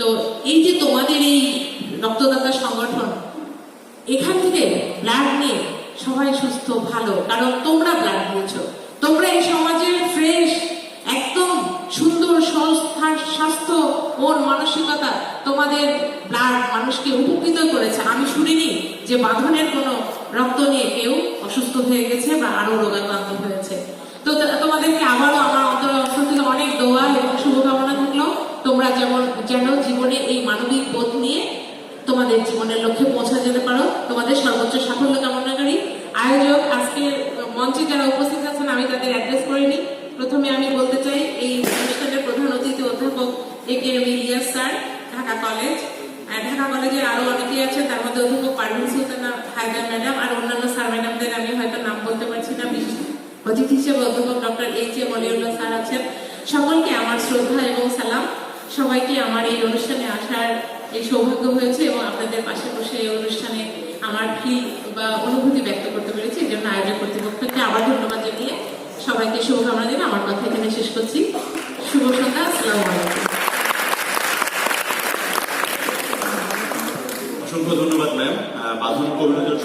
তো এই যে তোমাদের এই রক্তদাতা সংগঠন, এখান থেকে ব্লাড নিয়ে সবাই সুস্থ ভালো, কারণ তোমরা ব্লাড দিয়েছো, তোমরা এই সমাজের ফ্রেশ একদম সুন্দর স্বাস্থ্য মন মানসিকতা, তোমাদের ব্লাড মানুষকে উপকৃত করেছে। আমি শুনিনি যে বাঁধনের কোনো রক্ত নিয়ে কেউ অসুস্থ হয়ে গেছে বা আরো রোগাক্রান্ত হয়েছে। তো তোমাদেরকে আবারও আমার অন্তর থেকে অনেক দোয়া এবং শুভকামনা থাকলো। তোমরা যেন জীবনে এই মানবিক বোধ নিয়ে তোমাদের জীবনের লক্ষ্যে পৌঁছা যেতে পারো। তোমাদের সর্বোচ্চ সাফল্য কামনা করি। আয়োজক আজকে মঞ্চে যারা উপস্থিত আছেন আমি তাদের অ্যাড্রেস করিনি। প্রথমে আমি বলতে চাই এই অনুষ্ঠানের প্রধান অতিথি অধ্যাপক A.K. Ilias sir, Dhaka college. Dhaka কলেজের আরো অনেকেই আছেন, তার মধ্যে অধ্যাপক পারভিন সুলতানা হায়দার ম্যাডাম আর অন্যান্য স্যার ম্যাডামদের আমি হয়তো নাম বলতে পারছি না। বিশেষ অতিথি হিসেবে অধ্যাপক ডক্টর H.A. মলিউল্লাহ স্যার আছেন। সকলকে আমার শ্রদ্ধা এবং সালাম। সবাইকে আমার এই অনুষ্ঠানে আসার এই সৌভাগ্য হয়েছে এবং আপনাদের পাশে বসে এই অনুষ্ঠানে আমার ফিল বা অনুভূতি ব্যক্ত করতে পেরেছি। এই জন্য আয়োজক কর্তৃপক্ষকে আবার ধন্যবাদ জানিয়ে সবাইকে শুভকামনা দিয়ে আমার কথা এখানে শেষ করছি। শুভ সন্ধ্যা, আসসালামু আলাইকুম। অসংখ্য ধন্যবাদ ম্যাম। বাঁধন কবিরাজ